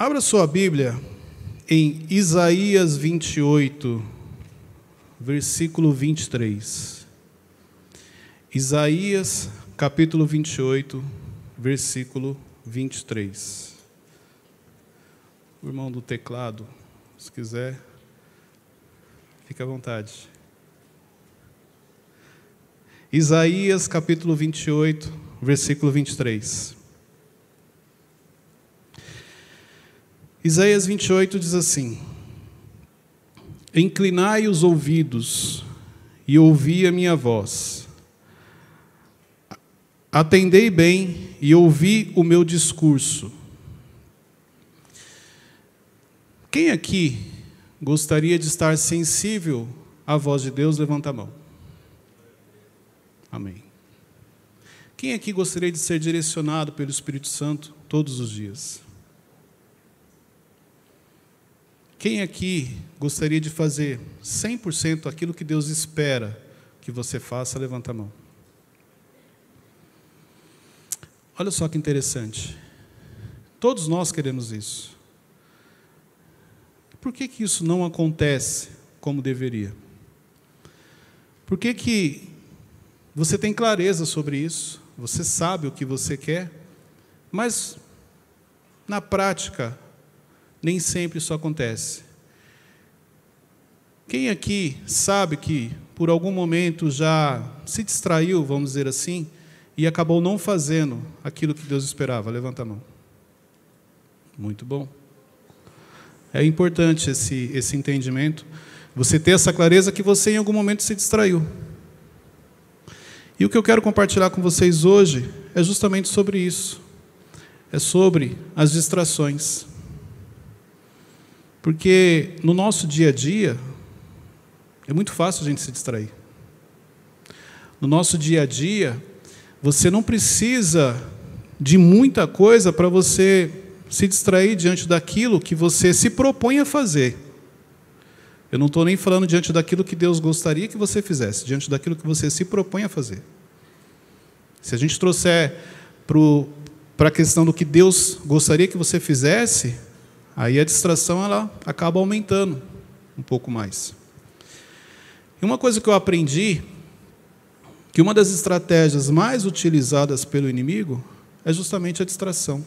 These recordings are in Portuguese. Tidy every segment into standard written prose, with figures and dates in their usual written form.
Abra sua Bíblia em Isaías 28, versículo 23. Isaías, capítulo 28, versículo 23. O irmão do teclado, se quiser, fique à vontade. Isaías, capítulo 28, versículo 23. Isaías 28 diz assim: Inclinai os ouvidos e ouvi a minha voz. Atendei bem e ouvi o meu discurso. Quem aqui gostaria de estar sensível à voz de Deus? Levanta a mão. Amém. Quem aqui gostaria de ser direcionado pelo Espírito Santo todos os dias? Quem aqui gostaria de fazer 100% aquilo que Deus espera que você faça? Levanta a mão. Olha só que interessante. Todos nós queremos isso. Por que isso não acontece como deveria? Por que você tem clareza sobre isso? Você sabe o que você quer, mas na prática nem sempre isso acontece. Quem aqui sabe que por algum momento já se distraiu, vamos dizer assim, e acabou não fazendo aquilo que Deus esperava? Levanta a mão. Muito bom. É importante esse entendimento, você ter essa clareza que você em algum momento se distraiu. E o que eu quero compartilhar com vocês hoje é justamente sobre isso. É sobre as distrações. Porque no nosso dia a dia, é muito fácil a gente se distrair. No nosso dia a dia, você não precisa de muita coisa para você se distrair diante daquilo que você se propõe a fazer. Eu não estou nem falando diante daquilo que Deus gostaria que você fizesse, diante daquilo que você se propõe a fazer. Se a gente trouxer para a questão do que Deus gostaria que você fizesse, aí a distração ela acaba aumentando um pouco mais. E uma coisa que eu aprendi, que uma das estratégias mais utilizadas pelo inimigo é justamente a distração.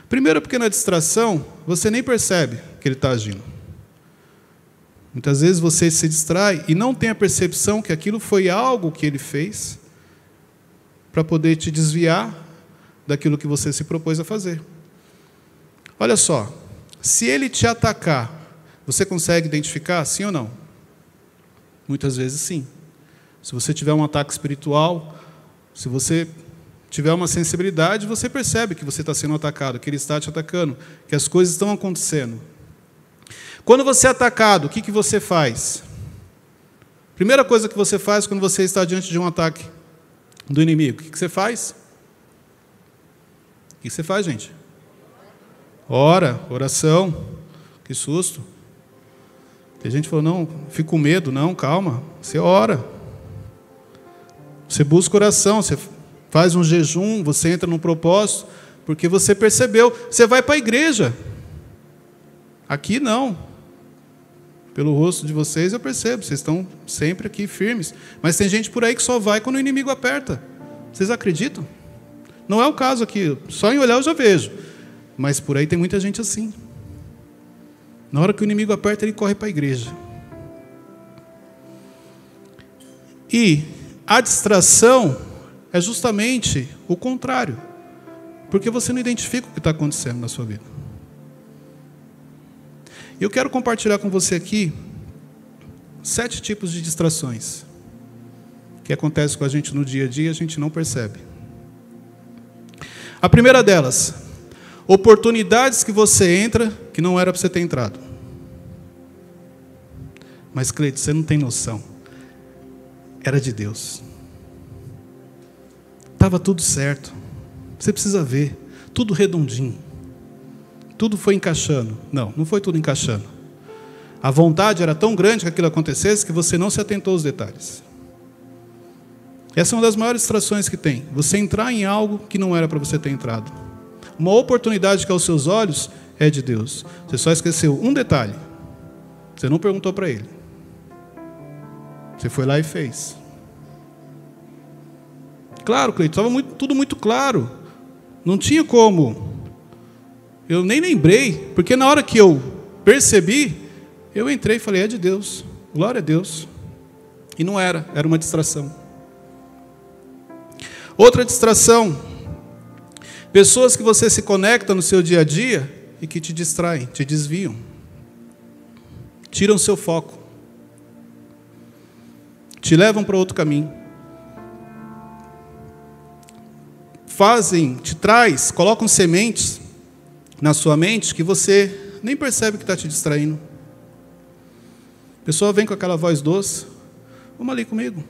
Primeiro porque na distração você nem percebe que ele está agindo. Muitas vezes você se distrai e não tem a percepção que aquilo foi algo que ele fez para poder te desviar daquilo que você se propôs a fazer. Olha só, se ele te atacar, você consegue identificar, sim ou não? Muitas vezes sim. Se você tiver um ataque espiritual, se você tiver uma sensibilidade, você percebe que você está sendo atacado, que ele está te atacando, que as coisas estão acontecendo. Quando você é atacado, o que você faz? Primeira coisa que você faz quando você está diante de um ataque do inimigo, o que você faz? O que você faz, gente? Ora, oração. Que susto. Tem gente que falou, não, fico com medo. Não, calma. Você ora. Você busca oração, você faz um jejum, você entra num propósito, porque você percebeu. Você vai para a igreja. Aqui não. Pelo rosto de vocês eu percebo, vocês estão sempre aqui firmes. Mas tem gente por aí que só vai quando o inimigo aperta. Vocês acreditam? Não é o caso aqui. Só em olhar eu já vejo. Mas por aí tem muita gente assim. Na hora que o inimigo aperta, ele corre para a igreja. E a distração é justamente o contrário. Porque você não identifica o que está acontecendo na sua vida. E eu quero compartilhar com você aqui 7 tipos de distrações que acontecem com a gente no dia a dia e a gente não percebe. A primeira delas, oportunidades que você entra que não era para você ter entrado. Mas, Cleide, você não tem noção. Era de Deus. Estava tudo certo. Você precisa ver. Tudo redondinho. Tudo foi encaixando. Não, não foi tudo encaixando. A vontade era tão grande que aquilo acontecesse que você não se atentou aos detalhes. Essa é uma das maiores distrações que tem. Você entrar em algo que não era para você ter entrado. uma oportunidade que aos seus olhos é de Deus. Você só esqueceu um detalhe. Você não perguntou para ele. Você foi lá e fez. Claro, Cleiton, estava tudo muito claro. Não tinha como. Eu nem lembrei, porque na hora que eu percebi, eu entrei e falei, é de Deus. Glória a Deus. E não era uma distração. Outra distração. Pessoas que você se conecta no seu dia a dia e que te distraem, te desviam. Tiram seu foco. Te levam para outro caminho. Colocam sementes na sua mente que você nem percebe que está te distraindo. A pessoa vem com aquela voz doce. Vamos ali comigo.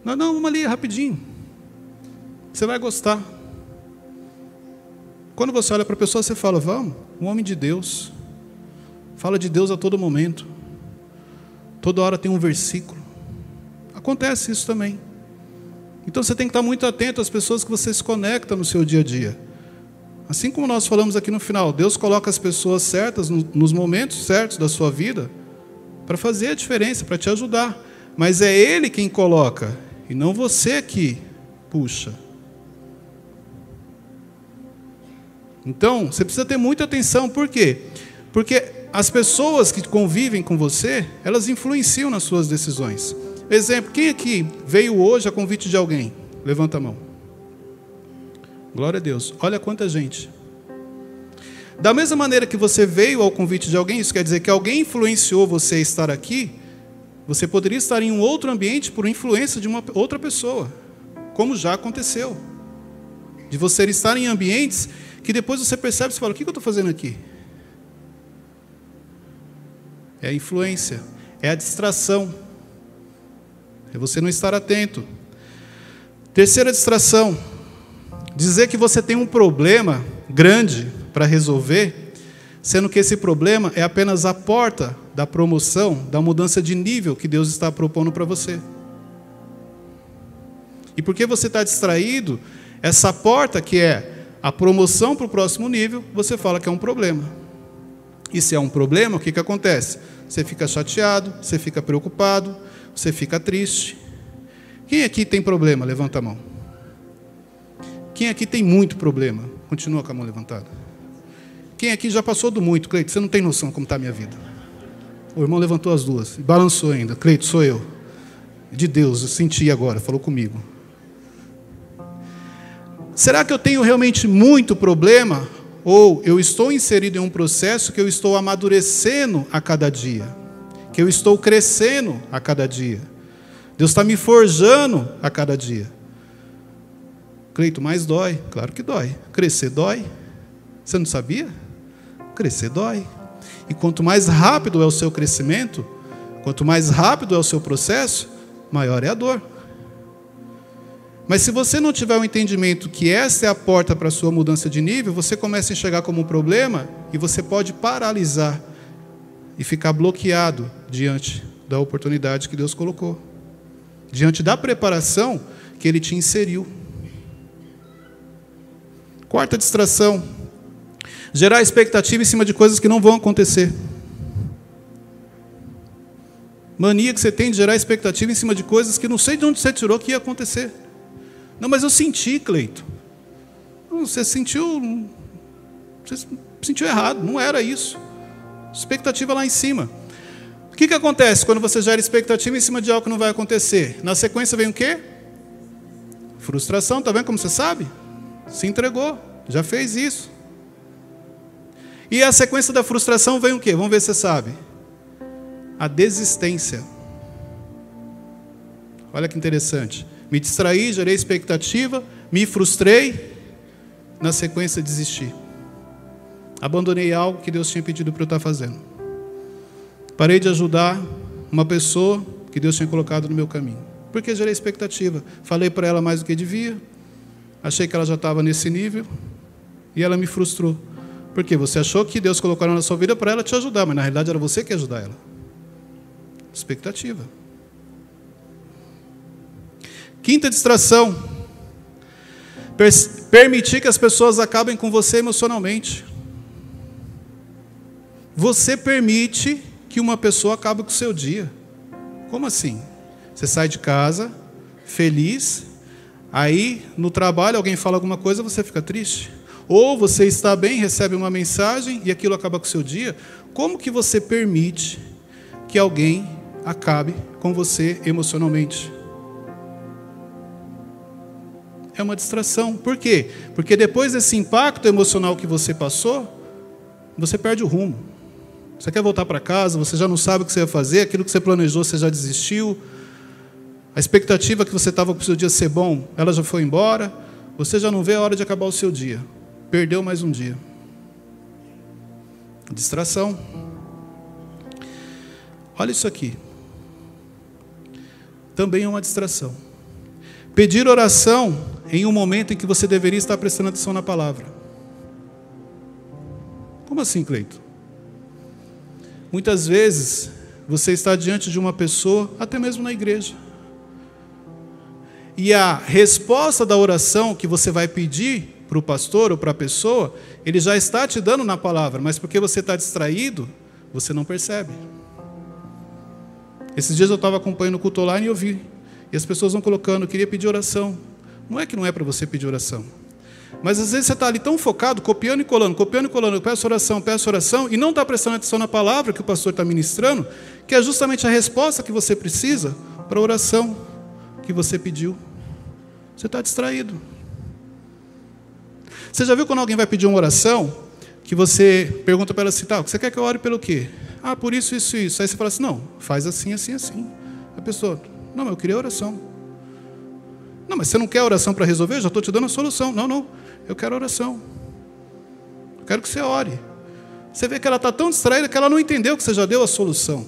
Não, vamos ali rapidinho. Você vai gostar. Quando você olha para a pessoa, você fala, vamos, um homem de Deus. Fala de Deus a todo momento. Toda hora tem um versículo. Acontece isso também. Então você tem que estar muito atento às pessoas que você se conecta no seu dia a dia. Assim como nós falamos aqui no final, Deus coloca as pessoas certas nos momentos certos da sua vida para fazer a diferença, para te ajudar. Mas é Ele quem coloca, e não você que puxa. Então, você precisa ter muita atenção. Por quê? Porque as pessoas que convivem com você, elas influenciam nas suas decisões. Exemplo, quem aqui veio hoje a convite de alguém? Levanta a mão. Glória a Deus. Olha quanta gente. Da mesma maneira que você veio ao convite de alguém, isso quer dizer que alguém influenciou você a estar aqui, você poderia estar em um outro ambiente por influência de uma outra pessoa, como já aconteceu. De você estar em ambientes que depois você percebe e fala, o que eu estou fazendo aqui? É a influência, é a distração. É você não estar atento. Terceira distração. Dizer que você tem um problema grande para resolver, sendo que esse problema é apenas a porta da promoção, da mudança de nível que Deus está propondo para você. E porque você está distraído, essa porta que é a promoção para o próximo nível, você fala que é um problema. E se é um problema, o que acontece? Você fica chateado, você fica preocupado, você fica triste. Quem aqui tem problema? Levanta a mão. Quem aqui tem muito problema? Continua com a mão levantada. Quem aqui já passou do muito? Cleito, você não tem noção como está a minha vida. O irmão levantou as duas e balançou ainda. Cleito, sou eu. De Deus, eu senti agora, falou comigo. Será que eu tenho realmente muito problema? Ou eu estou inserido em um processo que eu estou amadurecendo a cada dia? Que eu estou crescendo a cada dia? Deus está me forjando a cada dia. Cleito, mais dói. Claro que dói. Crescer dói. Você não sabia? Crescer dói. E quanto mais rápido é o seu crescimento, quanto mais rápido é o seu processo, maior é a dor. Mas se você não tiver o entendimento que essa é a porta para a sua mudança de nível, você começa a enxergar como um problema e você pode paralisar e ficar bloqueado diante da oportunidade que Deus colocou. Diante da preparação que Ele te inseriu. Quarta distração. Gerar expectativa em cima de coisas que não vão acontecer. Mania que você tem de gerar expectativa em cima de coisas que não sei de onde você tirou que ia acontecer. Não, mas eu senti, Cleito. Você sentiu errado, não era isso. Expectativa lá em cima. O que acontece quando você gera expectativa em cima de algo que não vai acontecer? Na sequência vem o quê? Frustração, está vendo como você sabe? Se entregou, já fez isso. E a sequência da frustração vem o quê? Vamos ver se você sabe. A desistência. Olha que interessante. Me distraí, gerei expectativa, me frustrei, na sequência desisti. Abandonei algo que Deus tinha pedido para eu estar fazendo. Parei de ajudar uma pessoa que Deus tinha colocado no meu caminho. Porque gerei expectativa. Falei para ela mais do que devia, achei que ela já estava nesse nível, e ela me frustrou. Porque você achou que Deus colocou ela na sua vida para ela te ajudar, mas na realidade era você que ia ajudar ela. Expectativa. Quinta distração. permitir que as pessoas acabem com você emocionalmente. Você permite que uma pessoa acabe com o seu dia. Como assim? Você sai de casa, feliz, aí no trabalho alguém fala alguma coisa, você fica triste. Ou você está bem, recebe uma mensagem e aquilo acaba com o seu dia. Como que você permite que alguém acabe com você emocionalmente? É uma distração. Por quê? Porque depois desse impacto emocional que você passou, você perde o rumo. Você quer voltar para casa, você já não sabe o que você vai fazer, aquilo que você planejou, você já desistiu. A expectativa que você estava para o seu dia ser bom, ela já foi embora. Você já não vê a hora de acabar o seu dia. Perdeu mais um dia. Distração. Olha isso aqui. Também é uma distração. Pedir oração em um momento em que você deveria estar prestando atenção na palavra. Como assim, Cleito? Muitas vezes você está diante de uma pessoa, até mesmo na igreja. E a resposta da oração que você vai pedir para o pastor ou para a pessoa, ele já está te dando na palavra, mas porque você está distraído, você não percebe. Esses dias eu estava acompanhando o culto online e eu vi. E as pessoas vão colocando, eu queria pedir oração. Não é que não é para você pedir oração. Mas às vezes você está ali tão focado, copiando e colando, eu peço oração, e não está prestando atenção na palavra que o pastor está ministrando, que é justamente a resposta que você precisa para a oração que você pediu. Você está distraído. Você já viu quando alguém vai pedir uma oração, que você pergunta para ela assim, tá, você quer que eu ore pelo quê? Ah, por isso, isso, isso. Aí você fala assim, não, faz assim, assim, assim. A pessoa, não, mas eu queria oração. Não, mas você não quer oração para resolver? Eu já estou te dando a solução. Não, não, eu quero oração. Eu quero que você ore. Você vê que ela está tão distraída que ela não entendeu que você já deu a solução.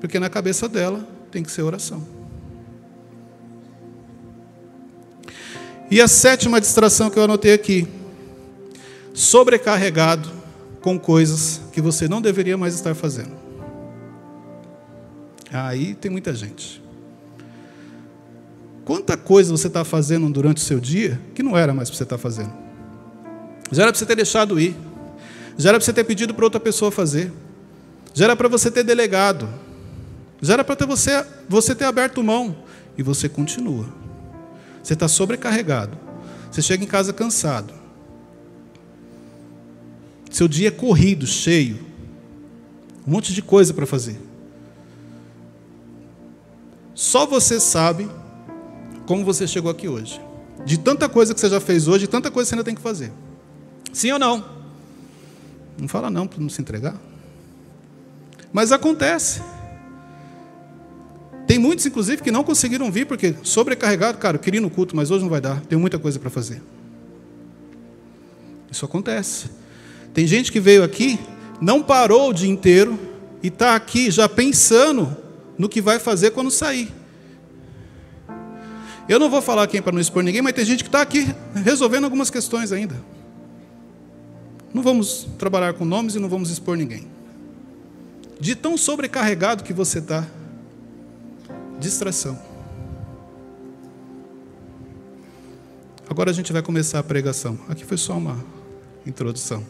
Porque na cabeça dela tem que ser oração. E a sétima distração que eu anotei aqui. Sobrecarregado com coisas que você não deveria mais estar fazendo. Aí tem muita gente. Quanta coisa você está fazendo durante o seu dia que não era mais para você estar fazendo. Já era para você ter deixado ir. Já era para você ter pedido para outra pessoa fazer. Já era para você ter delegado. Já era para você ter aberto mão. E você continua. Você está sobrecarregado. Você chega em casa cansado. Seu dia é corrido, cheio. Um monte de coisa para fazer. Só você sabe como você chegou aqui hoje. De tanta coisa que você já fez hoje, de tanta coisa que você ainda tem que fazer. Sim ou não? Não fala não, para não se entregar. Mas acontece. Tem muitos, inclusive, que não conseguiram vir, porque sobrecarregado, cara, eu queria ir no culto, mas hoje não vai dar. Tenho muita coisa para fazer. Isso acontece. Tem gente que veio aqui, não parou o dia inteiro, e está aqui já pensando no que vai fazer quando sair. Eu não vou falar quem para não expor ninguém, mas tem gente que está aqui resolvendo algumas questões ainda. Não vamos trabalhar com nomes e não vamos expor ninguém. De tão sobrecarregado que você está. Distração. Agora a gente vai começar a pregação. Aqui foi só uma introdução.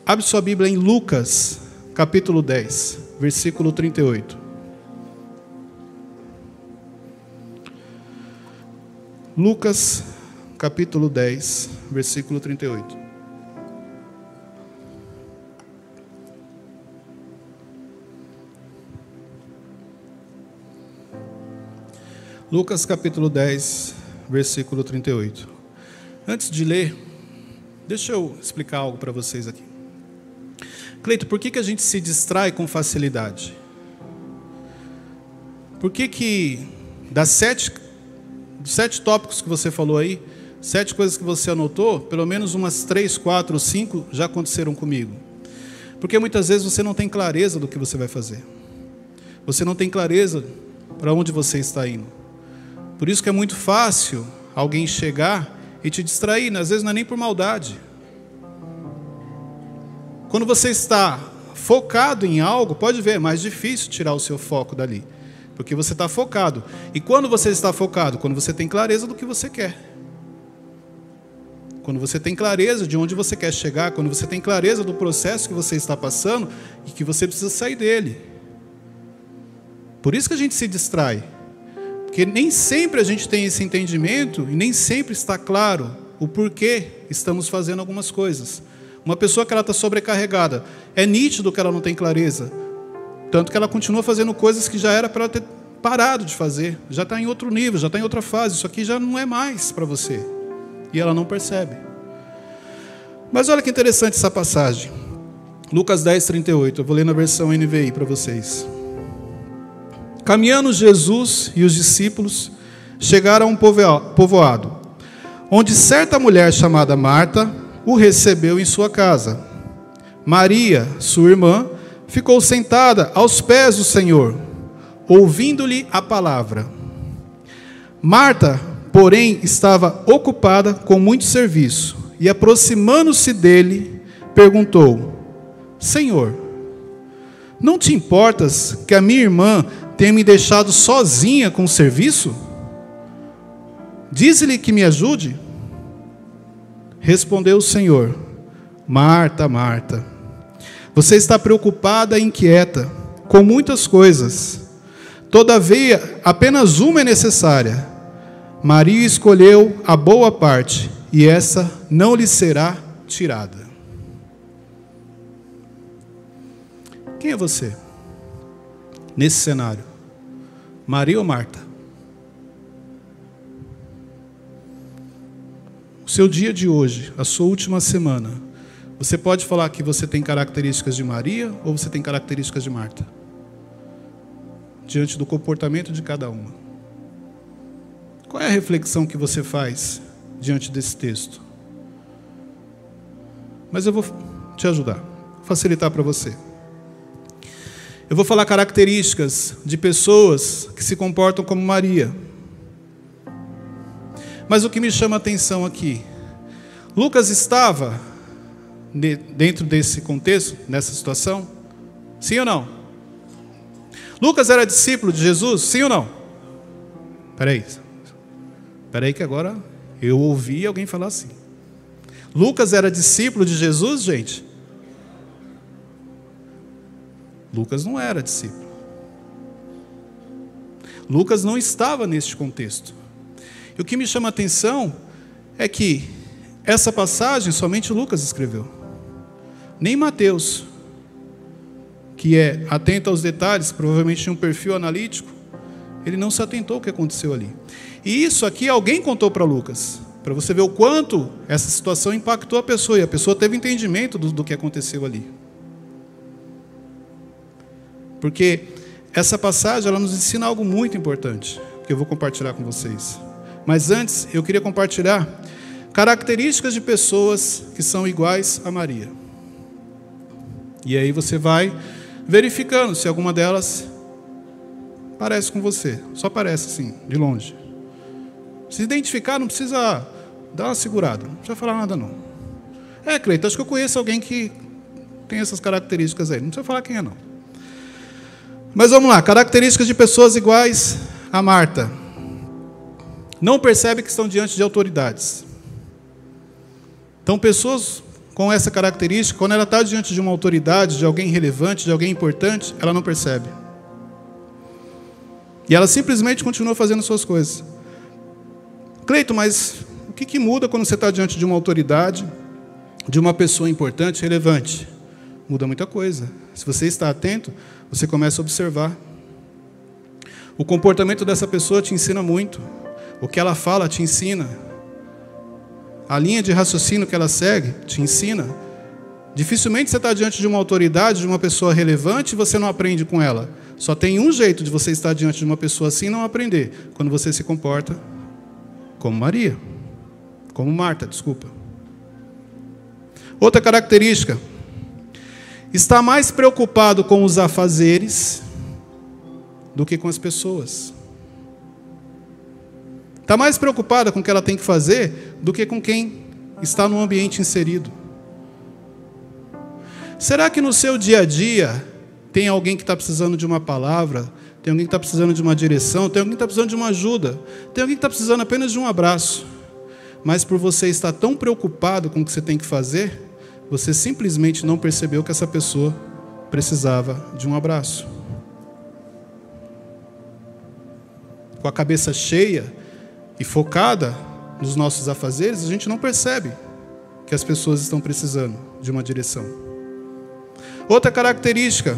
Abre sua Bíblia em Lucas, capítulo 10, versículo 38. Lucas, capítulo 10, versículo 38. Lucas, capítulo 10, versículo 38. Antes de ler, deixa eu explicar algo para vocês aqui. Cleito, por que a gente se distrai com facilidade? Por que das sete tópicos que você falou aí, 7 coisas que você anotou, pelo menos umas 3, 4, 5 já aconteceram comigo? Porque muitas vezes você não tem clareza do que você vai fazer. Você não tem clareza para onde você está indo. Por isso que é muito fácil alguém chegar e te distrair, às vezes não é nem por maldade. Quando você está focado em algo, pode ver, é mais difícil tirar o seu foco dali. Porque você está focado. E quando você está focado? Quando você tem clareza do que você quer. Quando você tem clareza de onde você quer chegar, quando você tem clareza do processo que você está passando e que você precisa sair dele. Por isso que a gente se distrai. Porque nem sempre a gente tem esse entendimento e nem sempre está claro o porquê estamos fazendo algumas coisas. Uma pessoa que ela está sobrecarregada, é nítido que ela não tem clareza. Tanto que ela continua fazendo coisas que já era para ela ter parado de fazer. Já está em outro nível, já está em outra fase. Isso aqui já não é mais para você. E ela não percebe. Mas olha que interessante essa passagem. Lucas 10, 38. Eu vou ler na versão NVI para vocês. Caminhando Jesus e os discípulos chegaram a um povoado, onde certa mulher chamada Marta o recebeu em sua casa. Maria, sua irmã, ficou sentada aos pés do Senhor, ouvindo-lhe a palavra. Marta, porém, estava ocupada com muito serviço, e aproximando-se dele, perguntou: Senhor, não te importas que a minha irmã tenha me deixado sozinha com o serviço? Dize-lhe que me ajude. Respondeu o Senhor: Marta, Marta, você está preocupada e inquieta com muitas coisas. Todavia, apenas uma é necessária. Maria escolheu a boa parte, e essa não lhe será tirada. Quem é você nesse cenário? Maria ou Marta? O seu dia de hoje, a sua última semana, você pode falar que você tem características de Maria ou você tem características de Marta? Diante do comportamento de cada uma. Qual é a reflexão que você faz diante desse texto? Mas eu vou te ajudar, facilitar para você. Eu vou falar características de pessoas que se comportam como Maria. Mas o que me chama a atenção aqui, Lucas estava dentro desse contexto, nessa situação? Sim ou não? Lucas era discípulo de Jesus? Sim ou não? Espera aí que agora eu ouvi alguém falar assim. Lucas era discípulo de Jesus, gente? Lucas não era discípulo. Lucas não estava neste contexto. E o que me chama a atenção é que essa passagem somente Lucas escreveu. Nem Mateus, que é atento aos detalhes, provavelmente tinha um perfil analítico, ele não se atentou ao que aconteceu ali. E isso aqui alguém contou para Lucas, para você ver o quanto essa situação impactou a pessoa, e a pessoa teve entendimento do que aconteceu ali. Porque essa passagem ela nos ensina algo muito importante, que eu vou compartilhar com vocês. Mas antes, eu queria compartilhar características de pessoas que são iguais a Maria. E aí você vai verificando se alguma delas parece com você. Só parece assim, de longe. Se identificar, não precisa dar uma segurada. Não precisa falar nada, não. Cleiton, acho que eu conheço alguém que tem essas características aí. Não precisa falar quem é, não. Mas vamos lá. Características de pessoas iguais a Marta. Não percebe que estão diante de autoridades. Então, pessoas com essa característica, quando ela está diante de uma autoridade, de alguém relevante, de alguém importante, ela não percebe. E ela simplesmente continua fazendo suas coisas. Cleiton, mas o que muda quando você está diante de uma autoridade, de uma pessoa importante, relevante? Muda muita coisa. Se você está atento, você começa a observar. O comportamento dessa pessoa te ensina muito. O que ela fala te ensina. A linha de raciocínio que ela segue te ensina. Dificilmente você está diante de uma autoridade, de uma pessoa relevante, e você não aprende com ela. Só tem um jeito de você estar diante de uma pessoa assim e não aprender. Quando você se comporta como Maria. Como Marta, desculpa. Outra característica. Está mais preocupado com os afazeres do que com as pessoas. Está mais preocupada com o que ela tem que fazer do que com quem está no ambiente inserido. Será que no seu dia a dia tem alguém que está precisando de uma palavra, tem alguém que está precisando de uma direção, tem alguém que está precisando de uma ajuda, tem alguém que está precisando apenas de um abraço? mas por você estar tão preocupado com o que você tem que fazer, você simplesmente não percebeu que essa pessoa precisava de um abraço. Com a cabeça cheia e focada nos nossos afazeres, a gente não percebe que as pessoas estão precisando de uma direção. Outra característica,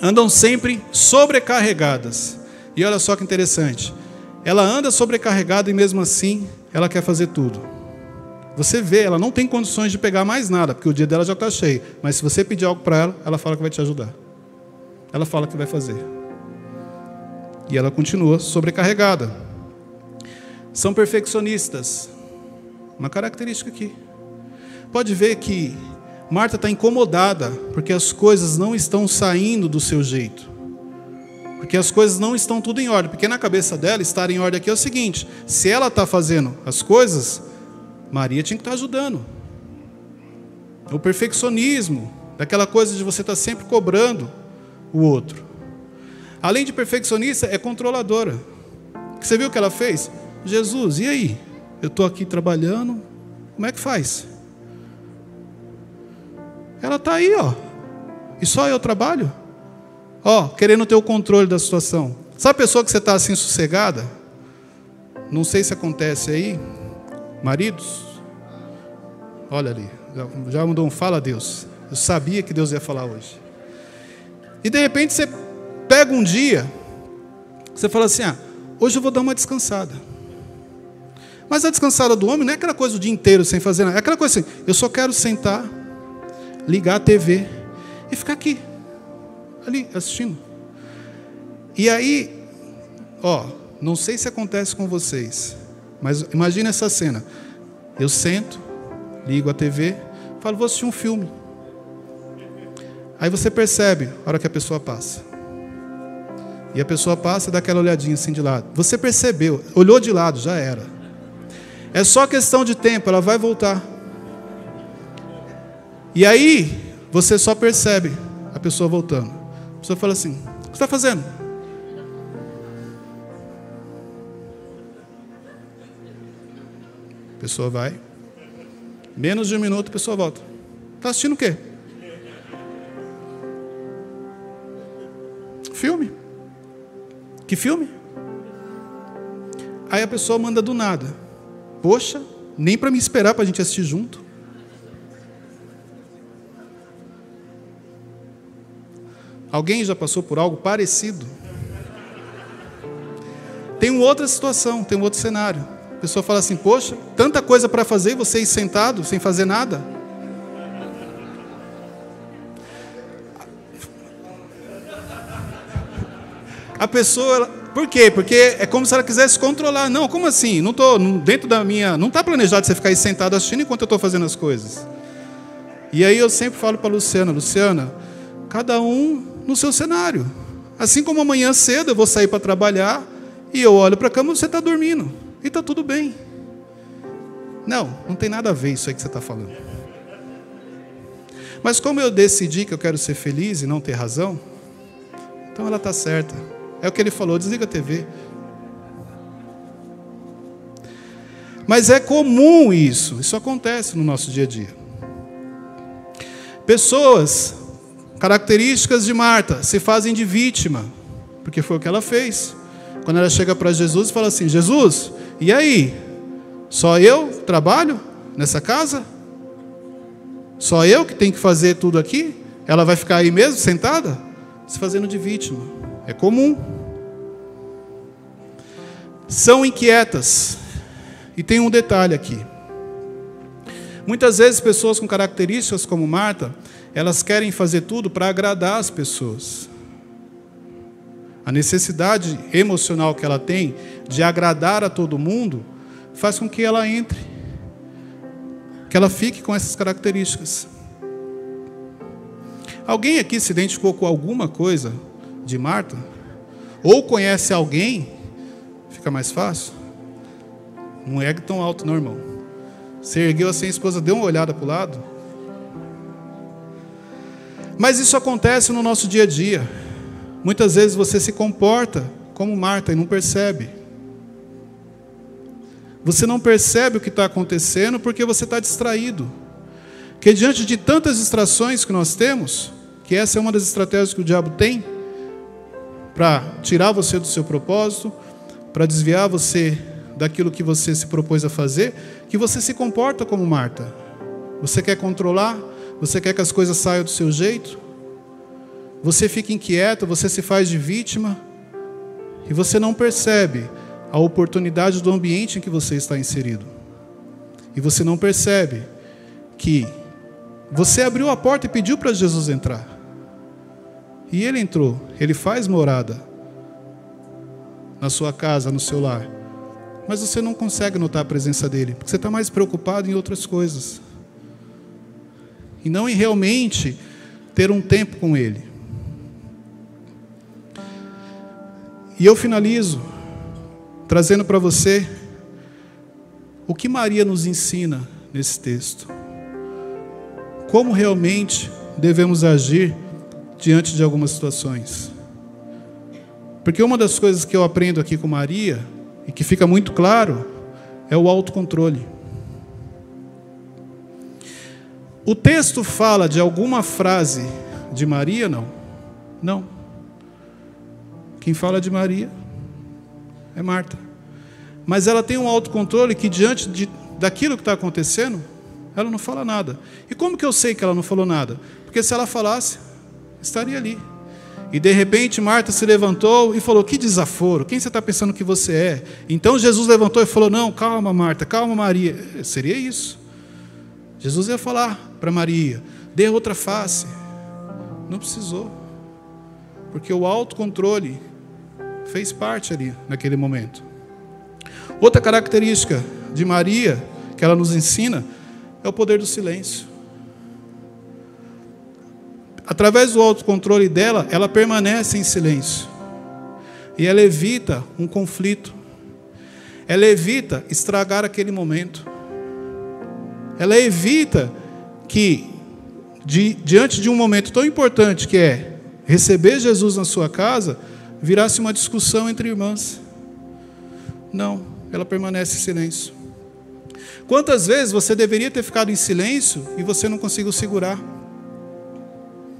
andam sempre sobrecarregadas. E olha só que interessante, ela anda sobrecarregada e mesmo assim ela quer fazer tudo. Você vê, ela não tem condições de pegar mais nada, porque o dia dela já está cheio. Mas se você pedir algo para ela, ela fala que vai te ajudar. Ela fala que vai fazer. E ela continua sobrecarregada. São perfeccionistas. Uma característica aqui. Pode ver que Marta está incomodada, porque as coisas não estão saindo do seu jeito. Porque as coisas não estão tudo em ordem. Porque na cabeça dela, estar em ordem aqui é o seguinte: se ela está fazendo as coisas, Maria tinha que estar ajudando. O perfeccionismo, daquela coisa de você estar sempre cobrando o outro. Além de perfeccionista, é controladora. Você viu o que ela fez? Jesus, e aí? Eu estou aqui trabalhando, como é que faz? Ela está aí, ó. E só eu trabalho? Ó, querendo ter o controle da situação. Sabe a pessoa que você está assim sossegada? Não sei se acontece aí. Maridos? Olha ali. Já mandou um fala a Deus. Eu sabia que Deus ia falar hoje. E de repente você pega um dia, você fala assim, hoje eu vou dar uma descansada. Mas a descansada do homem não é aquela coisa o dia inteiro sem fazer nada. É aquela coisa assim, eu só quero sentar, ligar a TV e ficar aqui, ali, assistindo. E aí, não sei se acontece com vocês, mas imagina essa cena. Eu sento, ligo a TV, falo, vou assistir um filme. Aí você percebe a hora que a pessoa passa. E a pessoa passa e dá aquela olhadinha assim de lado. Você percebeu, olhou de lado, já era. É só questão de tempo, ela vai voltar. E aí, você só percebe a pessoa voltando. A pessoa fala assim, o que você está fazendo? A pessoa vai. Menos de um minuto, a pessoa volta. Está assistindo o quê? Filme. Que filme? Aí a pessoa manda do nada. Poxa, nem para me esperar para a gente assistir junto. Alguém já passou por algo parecido? Tem uma outra situação, tem um outro cenário. A pessoa fala assim, poxa, tanta coisa para fazer e você ir sentado, sem fazer nada. A pessoa, por quê? Porque é como se ela quisesse controlar. Não, como assim? Não estou dentro da minha... Não está planejado você ficar aí sentado assistindo enquanto eu estou fazendo as coisas. E aí eu sempre falo para a Luciana, cada um no seu cenário. Assim como amanhã cedo eu vou sair para trabalhar e eu olho para a cama e você está dormindo. E está tudo bem. Não tem nada a ver isso aí que você está falando. Mas como eu decidi que eu quero ser feliz e não ter razão, então ela está certa. É o que ele falou, desliga a TV. Mas é comum isso acontece no nosso dia a dia. Pessoas, características de Marta, se fazem de vítima, porque foi o que ela fez. Quando ela chega para Jesus e fala assim, Jesus, e aí? Só eu trabalho nessa casa? Só eu que tenho que fazer tudo aqui? Ela vai ficar aí mesmo, sentada? Se fazendo de vítima. É comum. São inquietas. E tem um detalhe aqui. Muitas vezes pessoas com características como Marta, elas querem fazer tudo para agradar as pessoas. A necessidade emocional que ela tem de agradar a todo mundo faz com que ela entre, que ela fique com essas características. Alguém aqui se identificou com alguma coisa de Marta? Ou conhece alguém? Fica mais fácil? Não é tão alto não, irmão. Você ergueu assim, a esposa deu uma olhada para o lado. Mas isso acontece no nosso dia a dia. Muitas vezes você se comporta como Marta e não percebe. Você não percebe o que está acontecendo porque você está distraído. Porque diante de tantas distrações que nós temos, que essa é uma das estratégias que o diabo tem, para tirar você do seu propósito, para desviar você daquilo que você se propôs a fazer, que você se comporta como Marta. Você quer controlar, você quer que as coisas saiam do seu jeito, você fica inquieto, você se faz de vítima, e você não percebe a oportunidade do ambiente em que você está inserido. E você não percebe que você abriu a porta e pediu para Jesus entrar. E ele entrou, ele faz morada na sua casa, no seu lar. Mas você não consegue notar a presença dele, porque você está mais preocupado em outras coisas. E não em realmente ter um tempo com ele. E eu finalizo trazendo para você o que Maria nos ensina nesse texto. Como realmente devemos agir diante de algumas situações. Porque uma das coisas que eu aprendo aqui com Maria, e que fica muito claro, é o autocontrole. O texto fala de alguma frase de Maria? Não. Não. Quem fala de Maria é Marta. Mas ela tem um autocontrole que diante daquilo que está acontecendo, ela não fala nada. E como que eu sei que ela não falou nada? Porque se ela falasse, estaria ali. E de repente Marta se levantou e falou: que desaforo, quem você está pensando que você é? Então Jesus levantou e falou: não, calma Marta, calma Maria. Seria isso. Jesus ia falar para Maria: dê outra face. Não precisou. Porque o autocontrole fez parte ali naquele momento. Outra característica de Maria, que ela nos ensina, é o poder do silêncio. Através do autocontrole dela, ela permanece em silêncio. E ela evita um conflito. Ela evita estragar aquele momento. Ela evita que, diante de um momento tão importante que é receber Jesus na sua casa, virasse uma discussão entre irmãs. Não, ela permanece em silêncio. Quantas vezes você deveria ter ficado em silêncio e você não conseguiu segurar?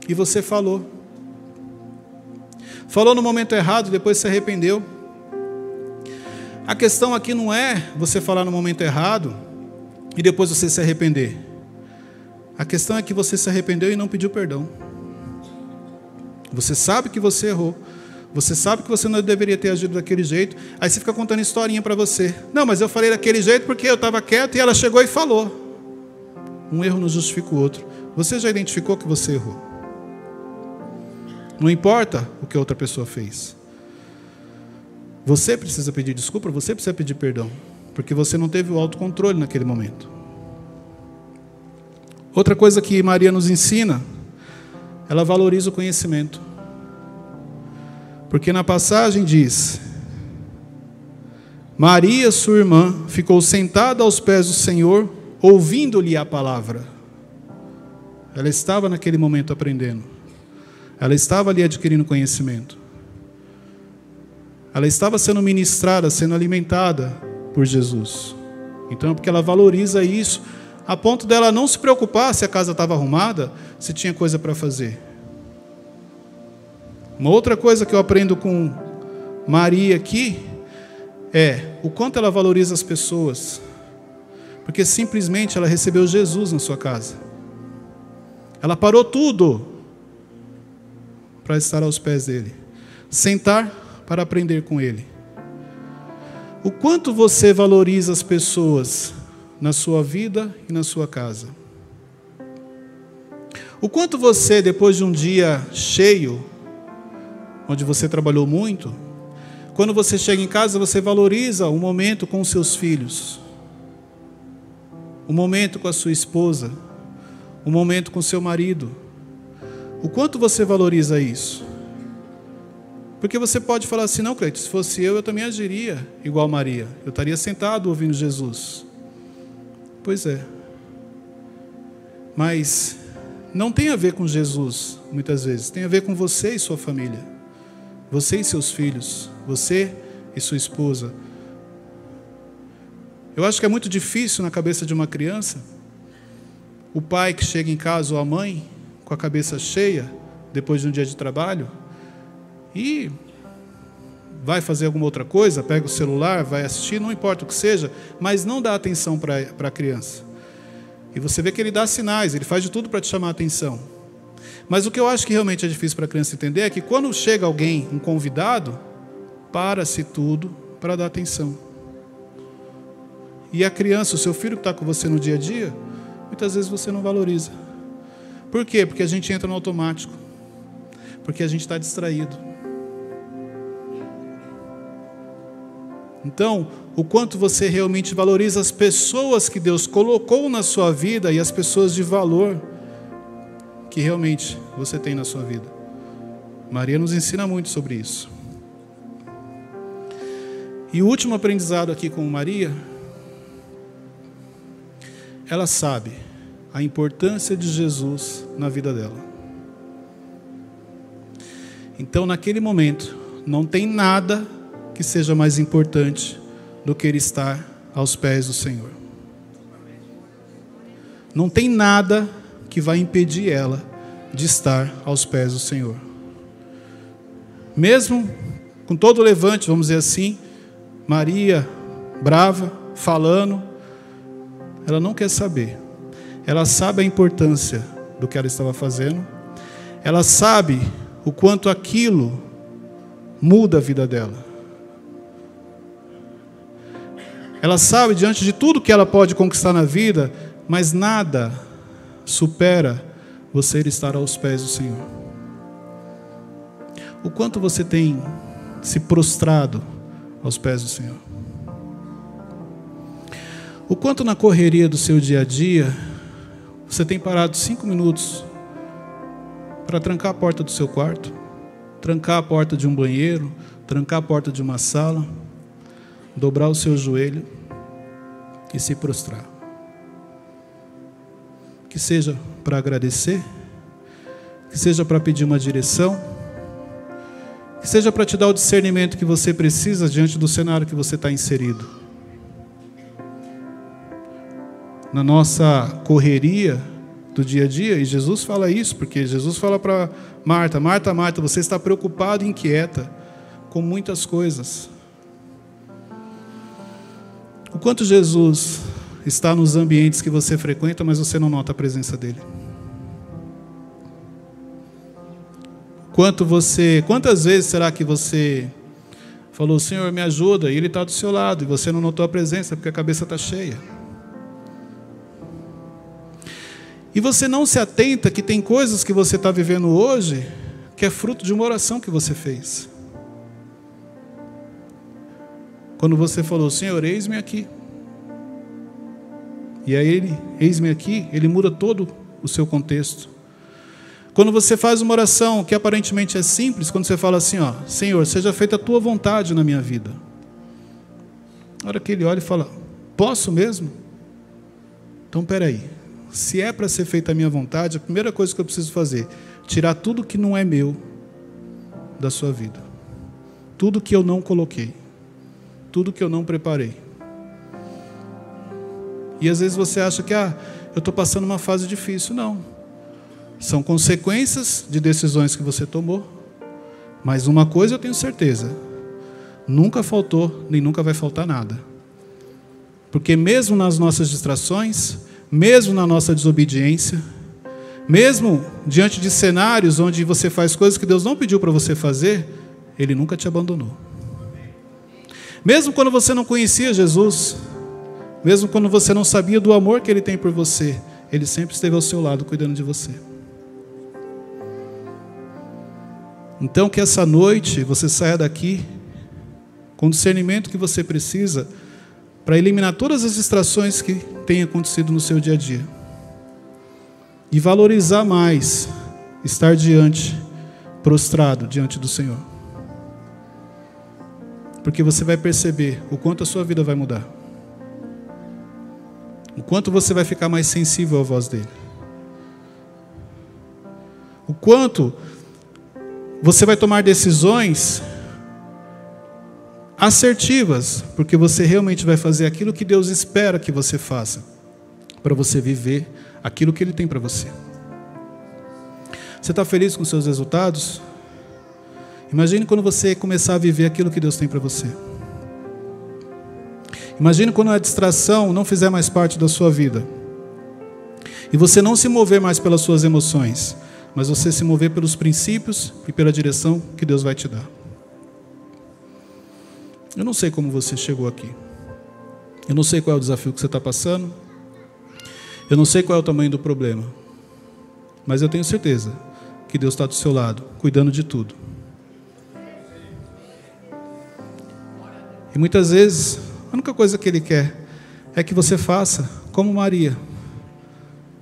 E você falou. Falou no momento errado, depois se arrependeu. A questão aqui não é você falar no momento errado e depois você se arrepender. A questão é que você se arrependeu e não pediu perdão. Você sabe que você errou. Você sabe que você não deveria ter agido daquele jeito. Aí você fica contando historinha para você. Não, mas eu falei daquele jeito porque eu estava quieto e ela chegou e falou. Um erro não justifica o outro. Você já identificou que você errou. Não importa o que a outra pessoa fez. Você precisa pedir desculpa, você precisa pedir perdão. Porque você não teve o autocontrole naquele momento. Outra coisa que Maria nos ensina, ela valoriza o conhecimento. Porque na passagem diz: Maria, sua irmã, ficou sentada aos pés do Senhor, ouvindo-lhe a palavra. Ela estava naquele momento aprendendo. Ela estava ali adquirindo conhecimento. Ela estava sendo ministrada, sendo alimentada por Jesus. Então, porque ela valoriza isso, a ponto dela não se preocupar se a casa estava arrumada, se tinha coisa para fazer. Uma outra coisa que eu aprendo com Maria aqui é o quanto ela valoriza as pessoas. Porque simplesmente ela recebeu Jesus na sua casa. Ela parou tudo para estar aos pés dele. Sentar para aprender com ele. O quanto você valoriza as pessoas na sua vida e na sua casa. O quanto você, depois de um dia cheio, onde você trabalhou muito, quando você chega em casa, você valoriza o momento com os seus filhos, o momento com a sua esposa, o momento com o seu marido. O quanto você valoriza isso? Porque você pode falar assim: não, Cleiton, se fosse eu também agiria igual Maria. Eu estaria sentado ouvindo Jesus. Pois é. Mas não tem a ver com Jesus, muitas vezes. Tem a ver com você e sua família. Você e seus filhos, você e sua esposa. Eu acho que é muito difícil na cabeça de uma criança, o pai que chega em casa ou a mãe com a cabeça cheia, depois de um dia de trabalho, e vai fazer alguma outra coisa, pega o celular, vai assistir, não importa o que seja, mas não dá atenção para a criança. E você vê que ele dá sinais, ele faz de tudo para te chamar a atenção. Mas o que eu acho que realmente é difícil para a criança entender é que quando chega alguém, um convidado, para-se tudo para dar atenção. E a criança, o seu filho que está com você no dia a dia, muitas vezes você não valoriza. Por quê? Porque a gente entra no automático. Porque a gente está distraído. Então, o quanto você realmente valoriza as pessoas que Deus colocou na sua vida e as pessoas de valor que realmente você tem na sua vida. Maria nos ensina muito sobre isso. E o último aprendizado aqui com Maria, ela sabe a importância de Jesus na vida dela. Então, naquele momento, não tem nada que seja mais importante do que ele estar aos pés do Senhor. Não tem nada que vai impedir ela de estar aos pés do Senhor. Mesmo com todo o levante, vamos dizer assim, Maria, brava, falando, ela não quer saber. Ela sabe a importância do que ela estava fazendo. Ela sabe o quanto aquilo muda a vida dela. Ela sabe, diante de tudo que ela pode conquistar na vida, mas nada supera você estar aos pés do Senhor. O quanto você tem se prostrado aos pés do Senhor? O quanto na correria do seu dia a dia, você tem parado 5 minutos para trancar a porta do seu quarto, trancar a porta de um banheiro, trancar a porta de uma sala, dobrar o seu joelho e se prostrar. Que seja para agradecer, que seja para pedir uma direção, que seja para te dar o discernimento que você precisa diante do cenário que você está inserido. Na nossa correria do dia a dia, e Jesus fala isso, porque Jesus fala para Marta, Marta, Marta, você está preocupada e inquieta com muitas coisas. O quanto Jesus está nos ambientes que você frequenta, mas você não nota a presença dele. Quantas vezes será que você falou, Senhor, me ajuda, e ele está do seu lado, e você não notou a presença, porque a cabeça está cheia. E você não se atenta que tem coisas que você está vivendo hoje, que é fruto de uma oração que você fez. Quando você falou, Senhor, eis-me aqui. E aí ele, eis-me aqui, ele muda todo o seu contexto. Quando você faz uma oração que aparentemente é simples, quando você fala assim, ó, Senhor, seja feita a tua vontade na minha vida. Na hora que ele olha e fala, posso mesmo? Então, peraí, se é para ser feita a minha vontade, a primeira coisa que eu preciso fazer, tirar tudo que não é meu da sua vida. Tudo que eu não coloquei. Tudo que eu não preparei. E às vezes você acha que eu estou passando uma fase difícil. Não. São consequências de decisões que você tomou. Mas uma coisa eu tenho certeza. Nunca faltou, nem nunca vai faltar nada. Porque mesmo nas nossas distrações, mesmo na nossa desobediência, mesmo diante de cenários onde você faz coisas que Deus não pediu para você fazer, Ele nunca te abandonou. Mesmo quando você não conhecia Jesus, mesmo quando você não sabia do amor que Ele tem por você, Ele sempre esteve ao seu lado cuidando de você. Então que essa noite você saia daqui com o discernimento que você precisa para eliminar todas as distrações que têm acontecido no seu dia a dia. E valorizar mais estar prostrado diante do Senhor. Porque você vai perceber o quanto a sua vida vai mudar. O quanto você vai ficar mais sensível à voz dele. O quanto você vai tomar decisões assertivas, porque você realmente vai fazer aquilo que Deus espera que você faça, para você viver aquilo que Ele tem para você. Você está feliz com os seus resultados? Imagine quando você começar a viver aquilo que Deus tem para você. Imagine quando a distração não fizer mais parte da sua vida. E você não se mover mais pelas suas emoções, mas você se mover pelos princípios e pela direção que Deus vai te dar. Eu não sei como você chegou aqui. Eu não sei qual é o desafio que você está passando. Eu não sei qual é o tamanho do problema. Mas eu tenho certeza que Deus está do seu lado, cuidando de tudo. E muitas vezes, a única coisa que Ele quer é que você faça como Maria.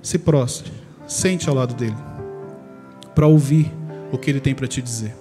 Se prostre, sente ao lado dele, para ouvir o que Ele tem para te dizer.